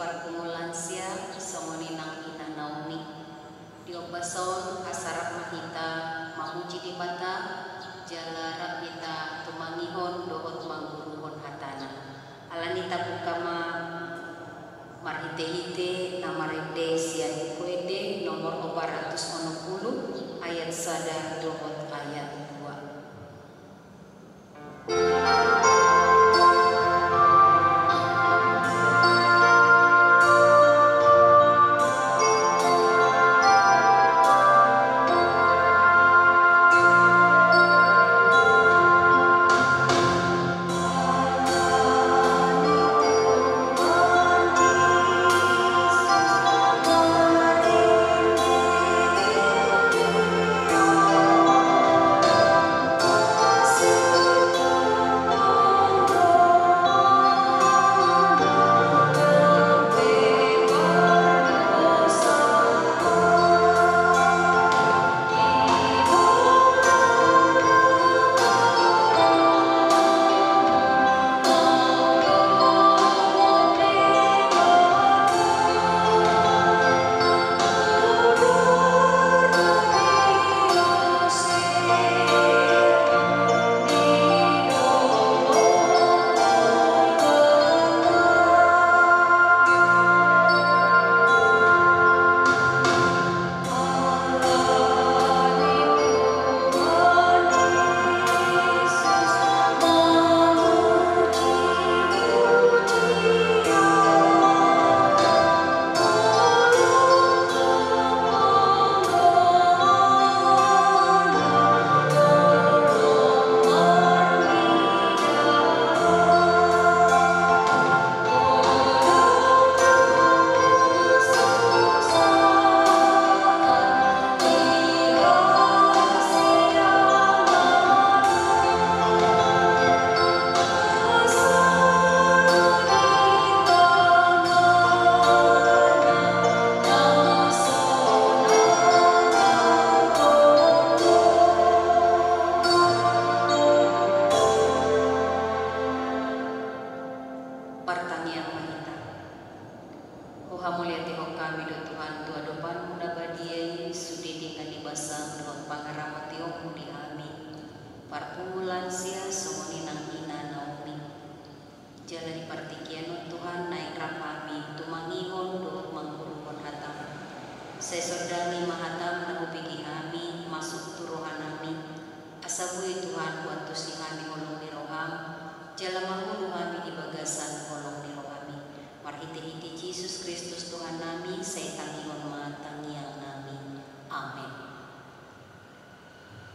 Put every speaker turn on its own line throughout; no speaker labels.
para pengulansia songoninang ina Naomi diobason asarap mahita mamuji di mata jala kita tumangihon dohot mangguruhon hatana alanita bukama marhite-hite namarede sian kuede nomor 460 ayat sada dohot ayat 2. Sesodami mahatam nahupigi kami masuk turohanami asabui Tuhan waktu si kami holong ni roham jala mahulu kami di bagasan holong ni rohami marhiti-hiti Yesus Kristus Tuhan nami saya tangihon matangiang nami amin.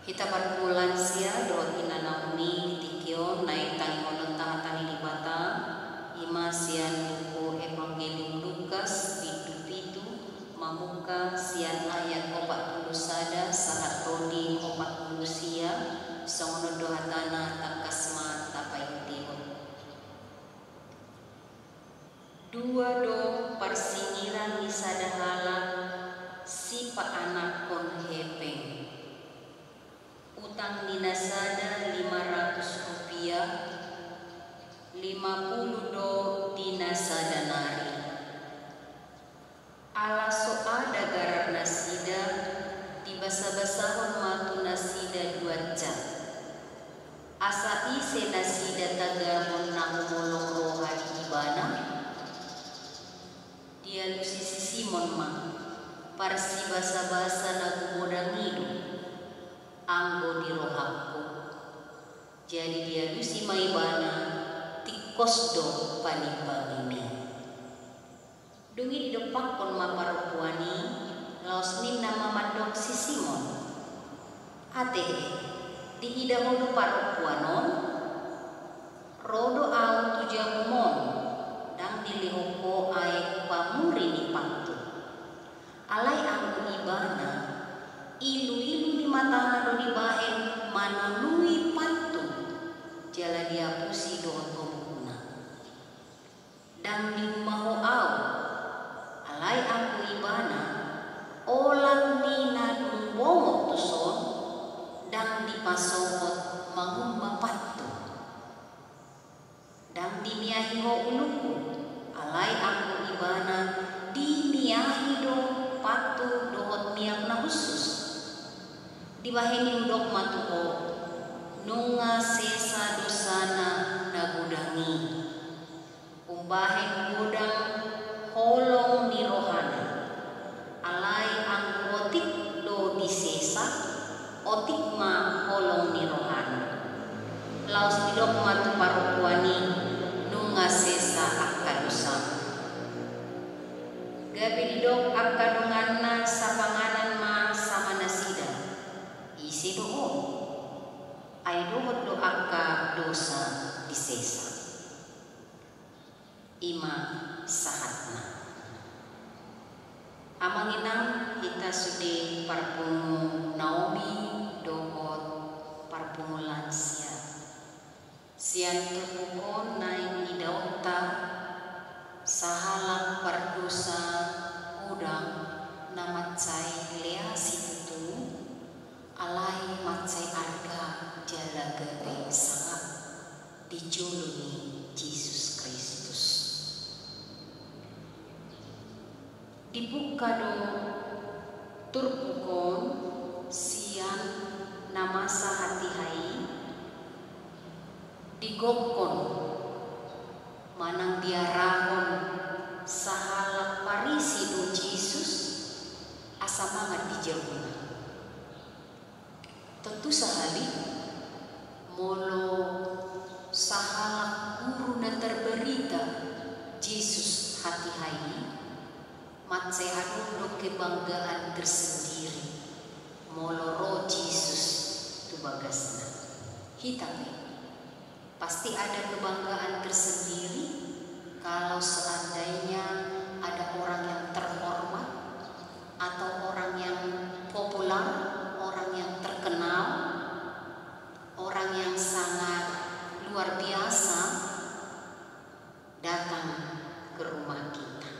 Kita permulan sia doa ina Naomi ditikio naik tangihon tahatani di bata ima sian buku Evangelium Lukas mamuka sian ayat 40 sada sahat rodi 40 sia songono dohatana takasma tapai tihon dua do parsingiran ni sadahala si pa anak kon hepeng utang nina sada 500 rupiah 50 do dina sada nari ala soada garar nasida dibasa-basahon matu nasida 2 jam asa ise nasida tagamon nangumulong rohani ibana dia lusisi Simon ma parsi basa-basa nagumodang hidup anggo di rohakku jadi dia lusi maibana tikos do panipangimi dungi di depan kon maparupuani laos nin nama mandok si Simon ate di ida hodo parupuanon rodo au tujamumon dang dilihoko ae pamuri ni pantu alai angku ibana ilu-ilu di matana do di baen manului pantu jala dia pusi do otobuna dang di maho au alai aku ibana olang nina dumbongot tuson dang dipasokot mangumba patu dang dimiahi ho uluku alai aku ibana Dibaheni udok matuo nunga sesa dosana nagudangi umbahen gudang holong ni rohana alai ang otik do disesa otik ma holong ni rohana laos didok matu parupuani nunga sesa akka dosa gabi didok akka dunganna sa panganan ma sama nasida isi doon ay dohot do akka dosa disesa ima sahatna amanginang kita sudah parpungu Naomi dohot parpungu lansia sian tupukon naing idauta sahalang pardosa udang na matsay leasi tutu alai matsay arga jala gabi sangat dijulungi Yesus Kristus dibuka do turpukon sian namasa hati hai digokon manang diarahon sahalak parisi do Yesus asa mangat dijauhna tentu sahali molo sahalak guru na terberita Yesus hati hai matsay anundok kebanggaan tersendiri molo roh Yesus tu bagasna hitami pasti ada kebanggaan tersendiri kalau seandainya ada orang yang terhormat atau orang yang populer, orang yang terkenal, orang yang sangat luar biasa datang ke rumah kita.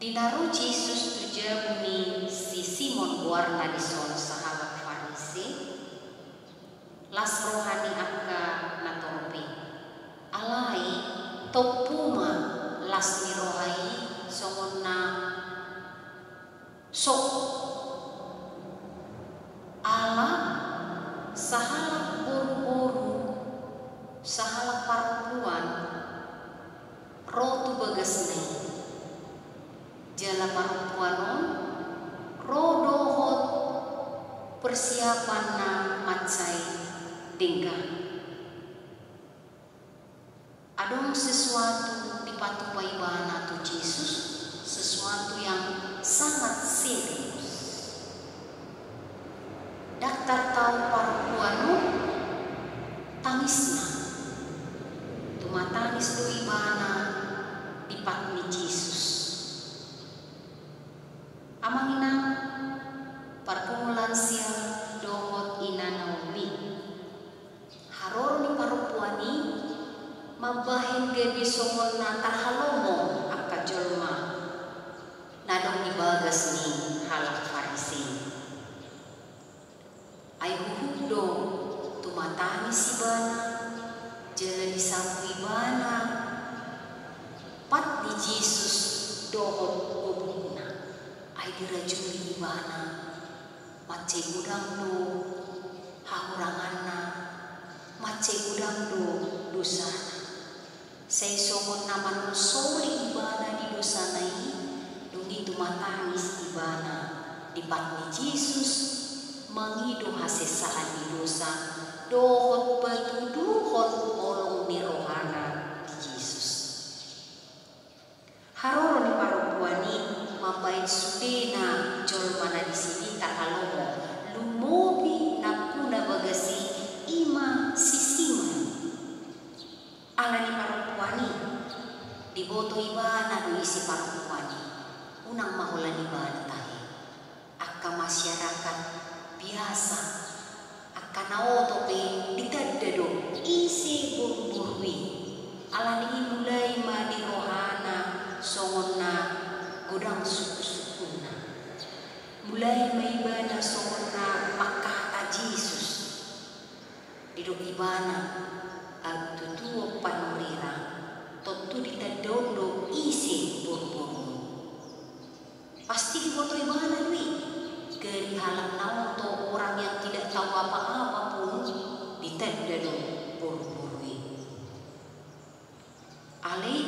Dinaru Yesus tujamuni si Simon Buarna di son sahabat Farisi las rohani akka natorpi alai topuma las ni rohai songonna sok ala sahalak boru-boru sahalak perempuan rotu bagasne jala perempuanon rodohot persiapan na matsay dingkah adong sesuatu di patupai bana tu Yesus sesuatu yang sangat serius daftar tahu perempuanu tangisna tumatangis do ibana di patni Yesus amangina parpumulan siang dohot ina Naomi haror ni perempuani mabahin gabi songon na tarhalomo akka jolma nadong ibagas ni halak Farisi ay huhugdo tumatangis si bana jala disampu ibana pat ni Yesus dohot ubuna ay dirajuli ibana macay gudang do hahurangan na macay gudang do dosana say songon naman soli ibana di dosa na dungi tumatangis ibana di patni Yesus mangido hasesaan di dosa dohot patuduhot olong ni rohana di Yesus haroro ni perempuani mabait sudena jolmana di sini takalomo lumobi nakuna bagasi ima sisima ala ni perempuani diboto ibana do isi perempuani unang mahulan ibana tahi akka masyarakat biasa akka naoto pe ditadado isi burburwi ala ni mulai ma di rohana songonna godang suku-sukuna mulai ma ibana songonna makata Yesus didok ibana agtutuo panurira tentu ditadondo isi burburu pasti diboto ibana lui geri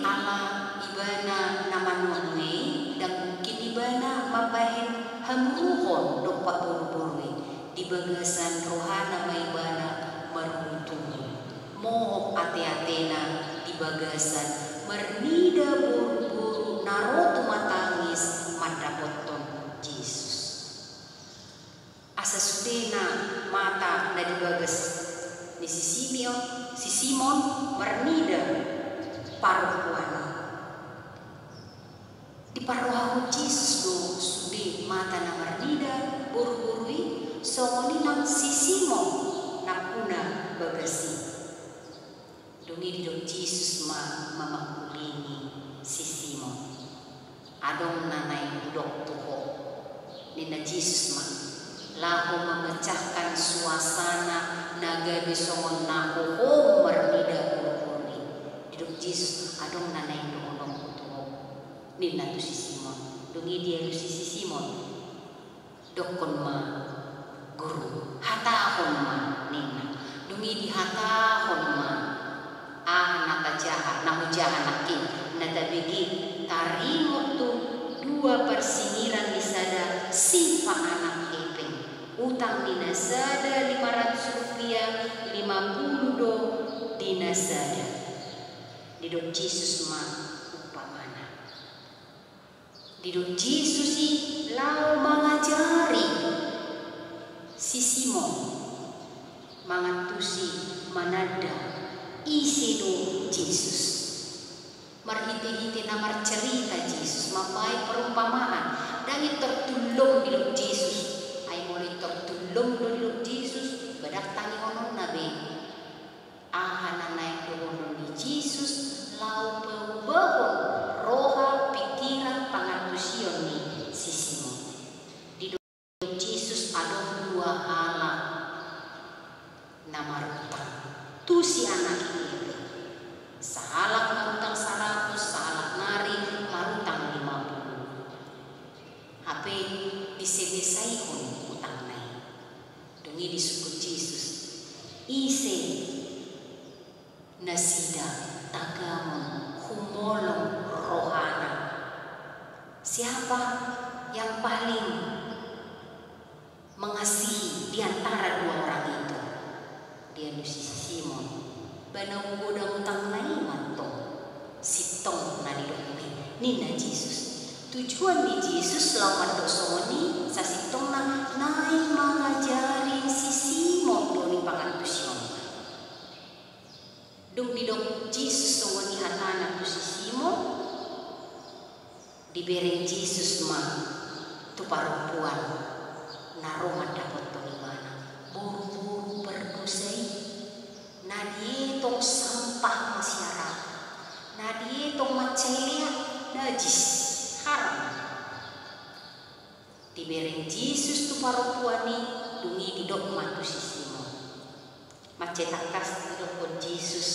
ala ibana namanungi dan kinibana mabahin hamruhon dopak buru-buru di bagasan rohana maibana maruntung mohok ate-atena di bagasan mernida buru-buru narotu matangis madapoton Yesus asa sudena mata na di bagas ni si Simon mernida paruhuana di paruhu Yesus do sude mata na mernida buru-burui songoni nang si Simon nakuna bagasi dungi dok Yesus mamakulini si Simon adong nanay dok tuho nina Yesus lahu memecahkan suasana naga di songon naho mernida buru-buri dok Yesus adong nanay doonong tuho nina tu si Simon dungi dia si Simon dokon ma guru hatahon ma nina dungi di hatahon ma nakajahat nahujahan nakin natabigi tarimo tu 2 persinggiran di sada sifa anak kepeng utang di nasada 500 rupiah 50 do di nasada di dok Yesus ma upamana di dok Yesus lau mengajari si Simon mangatusi manada isi do Yesus marhiti-hiti namar cerita Yesus mapai perumpamaan dan tertulung di Yesus ay mulai tertulung di Yesus badak tani onon nabe ahana naik doon di Yesus lau pebahon roha pikiran pangatusion ni si Simon di doon Yesus ada 2 ala namar utang tu si anak ini salak marutang 100 salak nari marutang 50 HP disebesai kon utang nai dungi disebut Yesus ise nasida tagamon humolong rohana siapa yang paling mengasihi di antara 2 orang itu dia si Simon banau godang utang nai mantong sitong nani domi nina Yesus tujuan di Yesus lawan dosoni sa sitong na nai mengajari si Simon doni pangantusion dong di dong Yesus songoni hatana tu si Simon dibereng Yesus ma tu perempuan naroma dapat tolibana buru-buru berdosai nadietong sampah masyarakat nadietong macelia najis haram dibereng Yesus tu perempuan ni dungi di dok matu si Simon macetakas di dok Yesus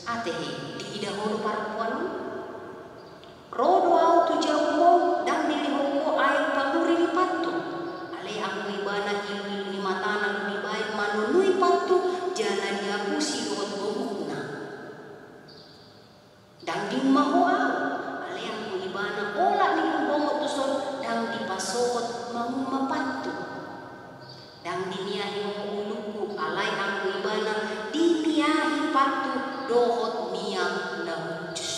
atehe di idaholo perempuan rodo au tu jauh dan nilihoko air panguri di patu ale aku ibana ilu di matana di baik manunui patu jana diabusi doon bumuna dan di mahoa ale aku ibana ola ni bongo tuson dan dipasokot mapatu dan diniahi uluku alai aku ibana diniahi patu dohot niang nahujus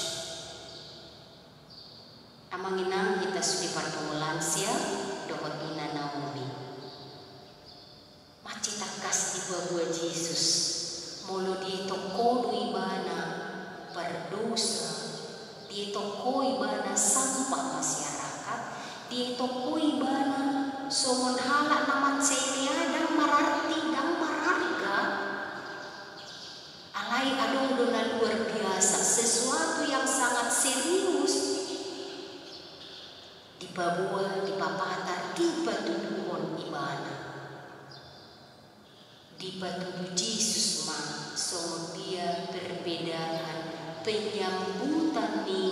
amanginang kita sudi partongolansia dohot ina Naomi macitakas di bawah Yesus mulu di toko ibana berdosa di toko ibana sampah masyarakat di toko ibana somon halak naman selia dan mararti dan mararga alai adong dona luar biasa sesuatu yang sangat serius di bawah di papata di patuduhon ibana di patuduh Yesus ma so dia perbedaan penyambutan ni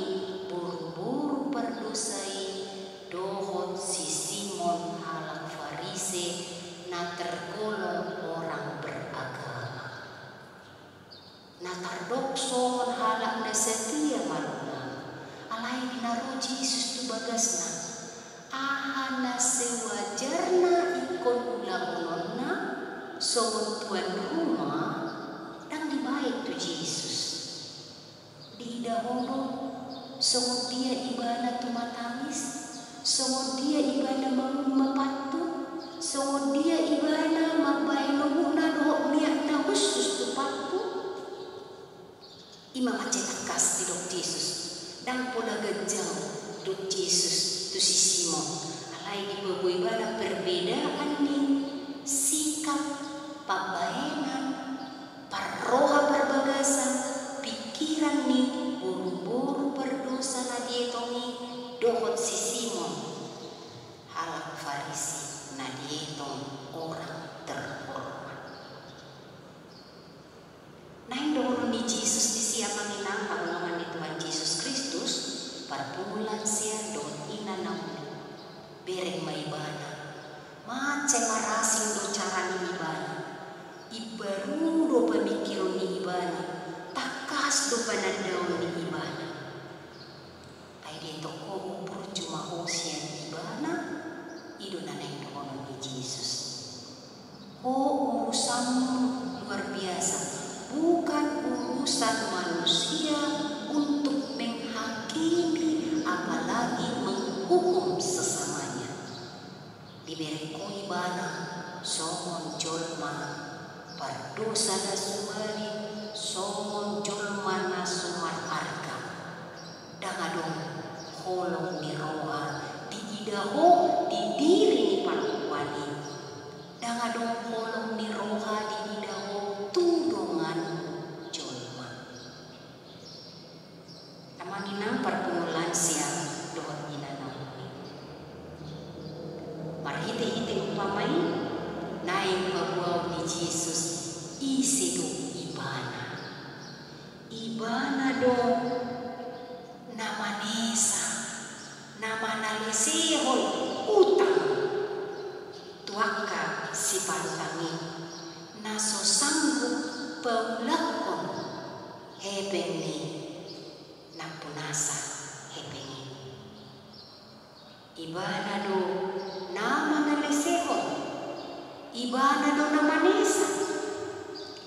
buru-buru perdosai dohot si Simon halak Farise na tergolong orang beragama na tardokson halak na setia maruna so tuan rumah dan dibaik tu Yesus di dahulu so dia ibadah tu matamis, so dia ibadah mapatu, so dia ibadah mabai lumuna do niat na khusus tu patu ima macet kas di dok Yesus dan pula gejau dok Yesus tu si Simon alai di bebu ibadah perbedaan ni sikap pabaengan parroha perbagasan pikiran ni buru-buru berdosa na dietomi dohot si Simon halak Farisi na dietong orang terhormat. Nain dohon ni Yesus di siapa minang haulungan ni Tuhan Yesus Kristus parpulan sia dohon ina namun bereng maibana macam marasing do cara ni ibana ibaru do pemikiran ni ibana takas do panandaw ni ibana ay dito ko upur cuma hosya ni ibana ido nanay doon ni Jesus. Urusan luar biasa, bukan urusan manusia untuk menghakimi apalagi menghukum sesamanya. Diberi ko ibana somon jolma pardosa na sumari somon jolma na sumar arka dangadong holong ni roha di idaho di diri ni panuwani dangadong holong ni roha di idaho tudongan jolma tamaninang perpumulan siang doon inanamuni marhite-hite upamay naing mabuaw ni Jesus isi do ibana do namanesa namanalisihon utang tuaka si palutangi naso sanggup paulakon hebeng ni napunasa hebeng ibana do namanalisihon ibana do namanesa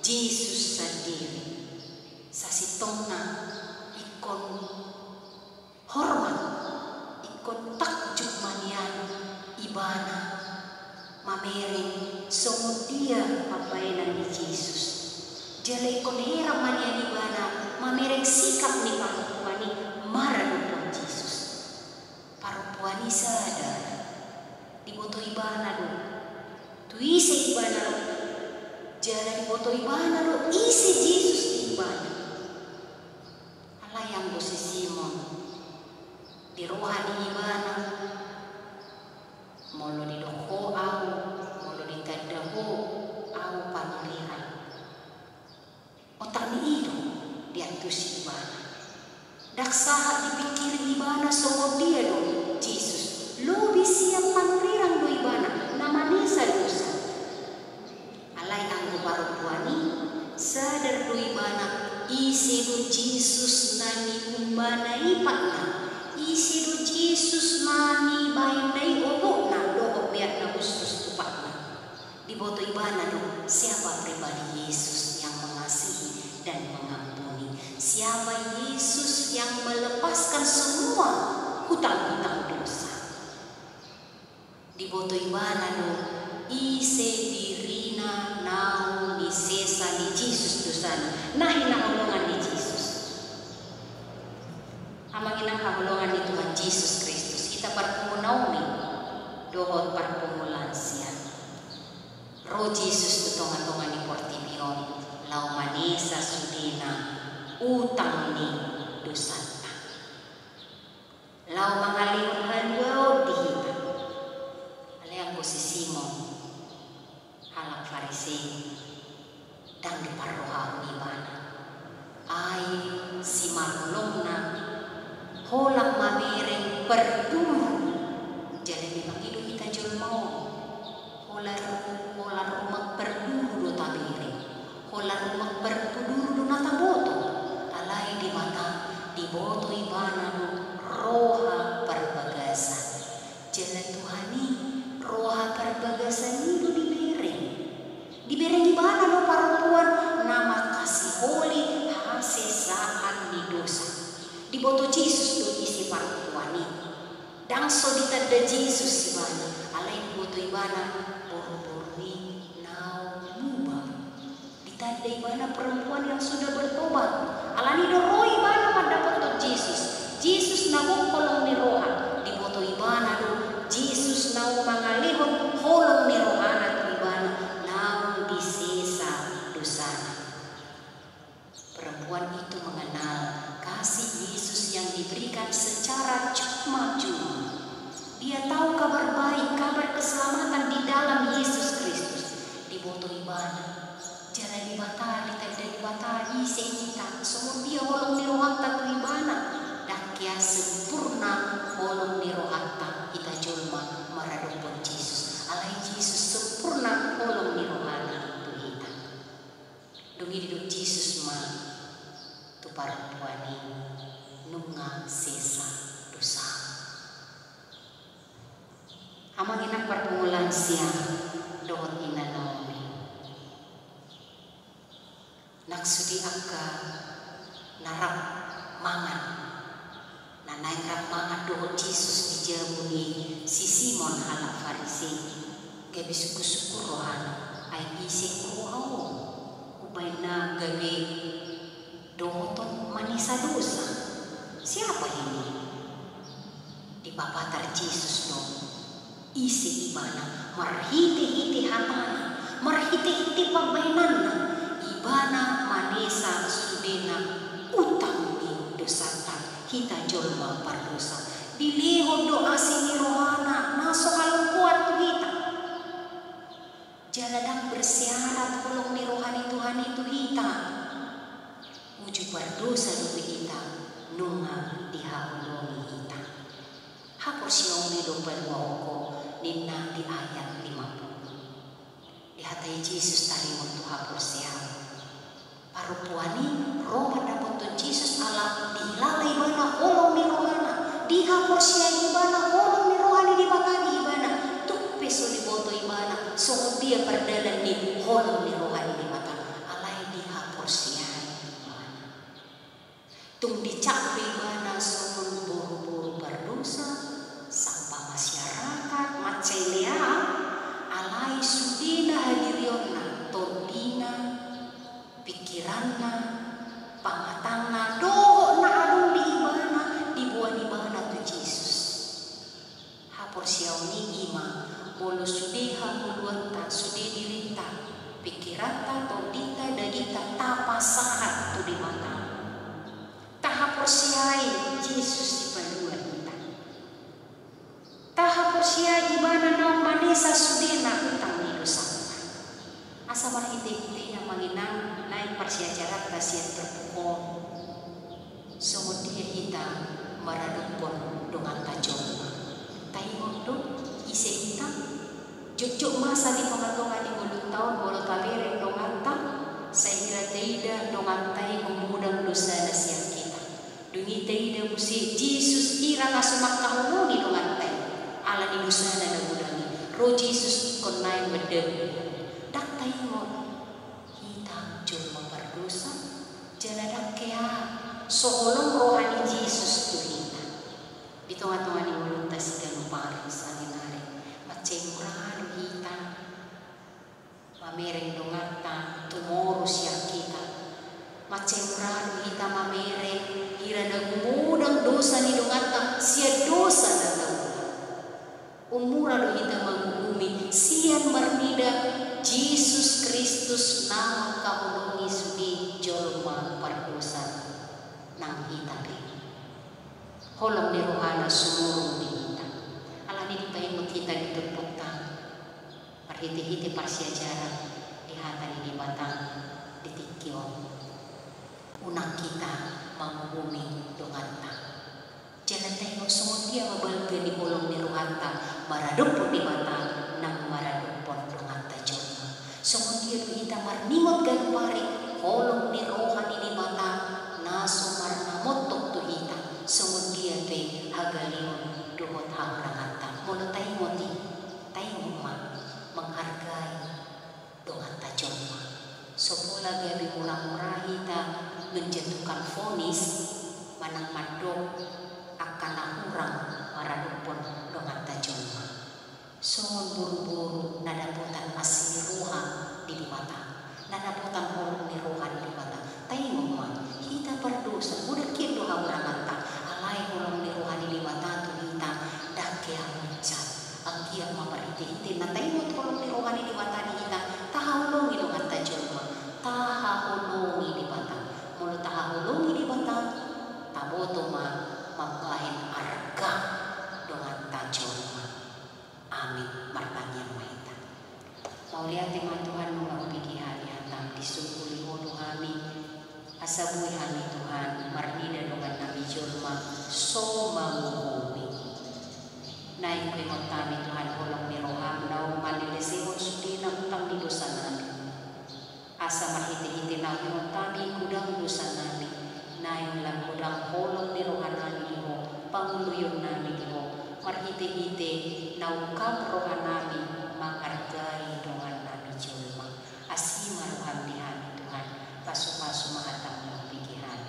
Jesus sendiri sasitong na ikon hormat ikon takjub manian ibana mamering sungguh dia papainan ni Jesus jalai ikon heram manian ibana mamering sikap ni parupuani marah Jesus parupuani sadar diboto ibana do tu isi ibana do jalan diboto ibana do isi Jesus di ibana yang si Simon di rohani ibana molo di doko au molo di kadaho au panirihan otak ni itu diantus ibana daksaha dipikir ibana so dia do Jesus lobi siap panirihan do ibana namanisa dosa alai anggo baru tuani sadar do ibana isi do Jesus nani umbana ipatna isi do Jesus nani bainai obokna do biar na khusus tupatna diboto ibana do siapa pribadi Yesus yang mengasihi dan mengampuni siapa Yesus yang melepaskan semua hutang-hutang dosa diboto ibana do isi dirina nau ni sesa ni Jesus dosana nah hinahulungan ni Jesus amang hinahulungan ni Tuhan Yesus Kristus kita parpumunaumi dohot parpumulan siya roh Jesus tutongan-tongan ni Portibion lau manisa sudina utang ni dosana lau mangaliw halwaw dihita alayang po si Simon halak Farisi dan diparroha ibana ay si marulong na holang mamireng berduru jadi memang hidup kita julmau holar rumah berduru do tabiri holar rumah berduru do nataboto alay di mata di boto ibana do roha perbagasan jalan Tuhani roha perbagasan itu dimireng Diberi mana no perempuan nama kasih holi hasesaan di dosa. Diboto Yesus do isi perempuan ini. Dan so ditanda Yesus ibana. Alai boto ibana boro-boroi nau mubah. Ditanda ibana perempuan yang sudah bertobat. Alani doroi ibana mendapat Yesus. Yesus nabok kolong ni roha. Diboto ibana do Yesus nau mangalihon holong ni rohana tu ibana. Nau disesa dosana. Perempuan itu mengenal kasih Yesus yang diberikan secara cuma-cuma. Dia tahu kabar baik, kabar keselamatan di dalam Yesus Kristus. Diboto ibana, jalan di bata, ditanda di bata, isi kita. Semua dia holong di rohata tu ibana. Dan kia sempurna holong di rohata kita julma maradopon Yesus. Alai Yesus sempurna holong di rohana tu kita. Dungi hidup Yesus ma tu perempuan ini nunga sesa dosa. Amang inak perpumulan siang dohot ina Naomi. Naksudi akka narap mangan. Nanaing rap mangan dohot Yesus dijabuni si Simon halak Farisi. Gabi suku-suku rohana ay isi kuau. Ubay na gabi dohoton manisa dosa. Siapa ini? Di papatar Yesus dong. Isi ibana marhiti-hiti hatana, marhiti-hiti pagbainana. Ibana manisa sudena utang di dosata kita jolma pardosa. Dilihod do asini rohana naso kalungkuan tu kita. Jaladang bersiarat kolong ni rohani Tuhan itu kita. Uju pardosa do kita nunga dihaulongi kita. Hapus yung nilupan mo ako ninang di ayat 50. Dihatai Yesus tarimon tu hapus siya. Parupuani Roma dapat tu Yesus ala dihilalay ibana holong ni rohana. Dihapus siya ibana holong ni rohani di batani ibana. Tuk peso di boto ibana. So dia perdalan ni holong ni rohani di mata. Alay dihapus siya ibana. Tung dicap ibana so buru-buru berdosa. Sampai masyarakat macelea alai sudina hadirionna tondina pikiranna pangatangna doho na adung di ibana dibuan ibana tu Yesus. Hapor siyaw ni ima bolo sudeha muluanta sude dirita pikiranta tondita dagita tapasahat tu di mata. Tahapor siyai Yesus ipaluan. Tahapos siya ibana ng manisa sudina utang ni dosa. Asa mahiti-hiti yang manginang naik persyajarat kasihan terpukul. Sungguh dia kita maradupon dengan tajong. Tayo do isi kita jujuk masa di pengatungan di mulut tahun bolot pabere donganta saya kira tidak dongantai gumudang dosa nasihat kita. Dungi tidak musi Yesus ira kasumak kahumuni dongantai. Ala di dosa na nagudangi. Roh Yesus kon naik bedem. Dak tayo kita jom berdosa. Jaladak kaya soholong rohani Yesus tu kita. Bitonga-tonga ni mulut tas dan paring sa ginari. Macemurado kita. Mamereng dongata tumoro siya kita. Macemurado kita mamereng ira nagumudang dosa ni dongata siya dosa na tayo. Umura do kita menghubungi sian mernida Yesus Kristus nama kahulungi sudi jolma pardosa nang kita be. Holong ni rohana sumurong di kita. Alani dipahimot kita ditutupta. Parhiti-hiti parsyajaran dihatani di batang ditikyon. Unang kita menghubungi donganta. Jangan tengok semua dia membantu di kolong ni rohanta maradupon di mata nang maradupon rohanta joma. Semua dia kita marnimot ganpari kolong ni rohani di mata naso marnamotok tu kita. Semua dia pe hagalion duhot hang rohanta. Mula tayo mati tayo menghargai dongan tajoma. Sopola gabi murah-murahi ta menjatuhkan vonis manang mandok akan nahurang maradupon dongan tajoma. Songon buru-buru nadaputan asli ruha di mata, nadaputan holong ni ruha di mata. Tayo ma, kita berdosa, udah kira doa orang anta, alai holong ni ruha di mata tu kita dake amuncat, angkia mamariti na tayo holong ni ruha di mata kita, tahulungi dongan tajoma, tahulungi di mata, mulu tahulungi di mata, taboto ma mabahin arga dongan tajoma. Amin. Martanya mahita. Mau lihat teman Tuhan mengaku pikir hari hatam disukuli hono kami. Asabui kami Tuhan marnida dengan nami jorma so mangumi. Naik ke kami Tuhan holong ni roham nau malilesihon sudina utang di dosa nami. Asa marhiti-hiti nau kami kudang dosa nami. Naik lang kudang holong ni rohanani diho panguluyon nami diho. Marhiti-hiti naukam rohanami menghargai dengan nami julma asima rohani Tuhan pasu-pasu mahatang yang pikiran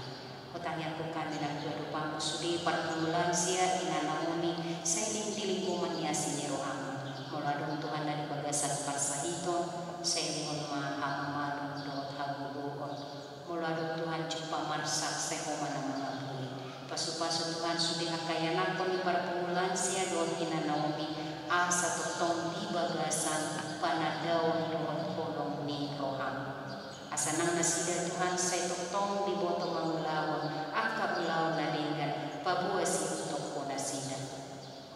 utangnya bukan dengan dua rupamu sudi perbulan sia ina naomi sailing dilingkungan yasini rohamu muladong Tuhan dari bagasan parsahito sailing mahamalung dot hagubuhon muladong Tuhan jumpa marsak sehomana mengabui pasu-pasu Tuhan sudi akayanan poni perbulan sia dot ina naomi asa tutong di bagasan panadaw doon kolong ni roham. Asa nang nasida Tuhan say tutong di boto mangulawang akka ulaw na dengan pabuasi untuk ko nasida.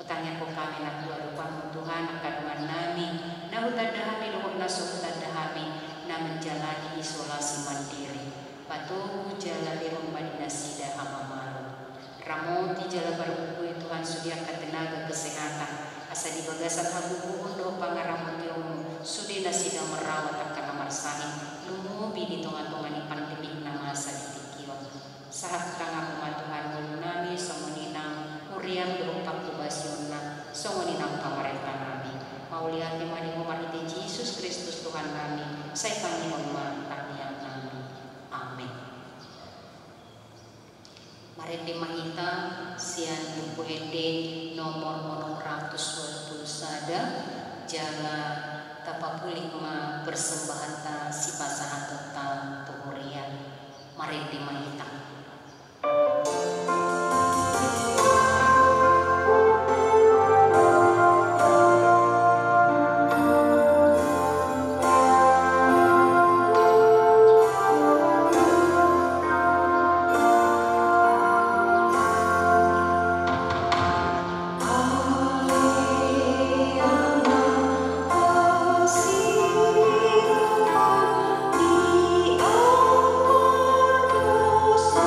Utangyan ko kami na kuwa rupamu Tuhan akadungan namin na hutadahami luhod na sutadahami na menjalani isolasi mandiri. Patuhu jala lirong madinasida hamamalo. Ramo ti jala barubuhay Tuhan sudiak katenaga kesehatan. Asa di bagasan habubuhon do pangaramon yomu sudi na sida merawat akan namarsahin lumubi di tungan-tungan ni pandemik na masa di tikiwan sahak tangah kumatuhan mulu nami songoninang uriang do pakubasyon na songoninang pamarenta nami maulihat ni mani umariti Jesus Kristus Tuhan nami say Panginoon matangniang nami amin. Mari mahita sian buku ede nomor 120 sada jaga tapapulik ma persembahan ta si pasahan tentang tuhurian mari mahita.
Di awal dosa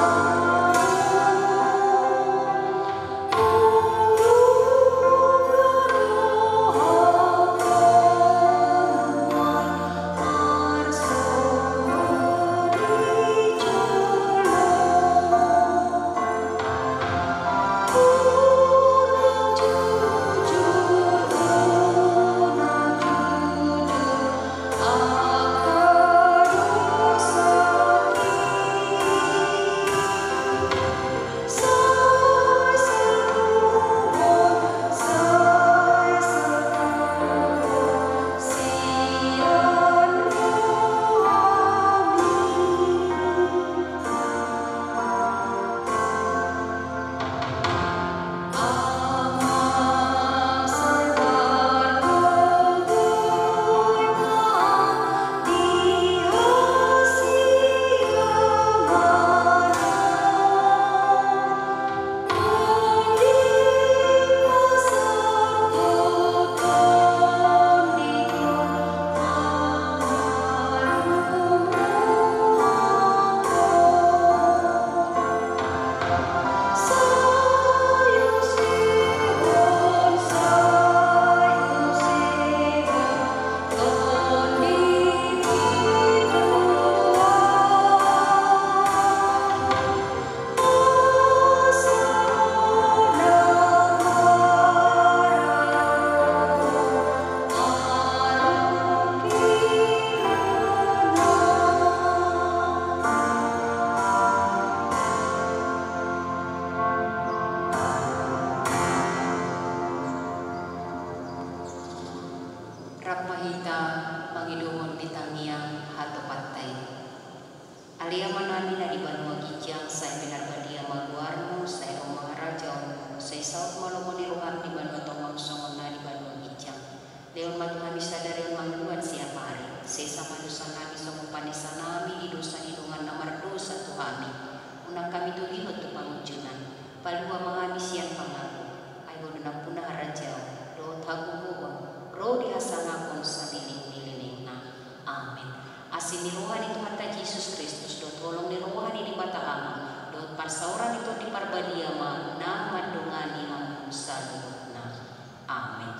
pahita mangidohon bitangiang hato patay. Alia manami na di Banua Gijang say pinarbadia maguarmo say Roma Rajaon say saut maloko ni Roham di Banua Tomang Songon na di Banua Gijang. Leon matuhami sadari mangguan siap hari. Say sama dosa nami songo panisa nami di dosa hidungan namar dosa Tuhami. Unang kami tulihot tu pangujunan. Palua mangami siang pangaku. Ayo dunang punah Rajao. Do tagu huwa. Ro dihasangakon sa liling-liling na. Amin. Asin ni rohani Tuhan ta Yesus Kristus do tolong ni rohani di mata ama do parsauran itu di parbadia ma na mandungani ampun saluhna. Amin.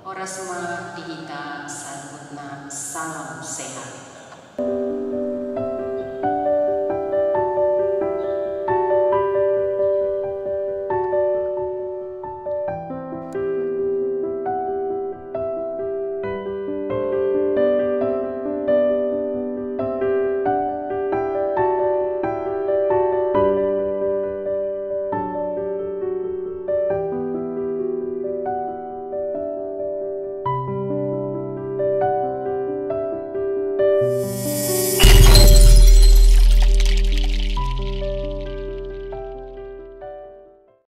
Orasma dihita saluhna salam sehat.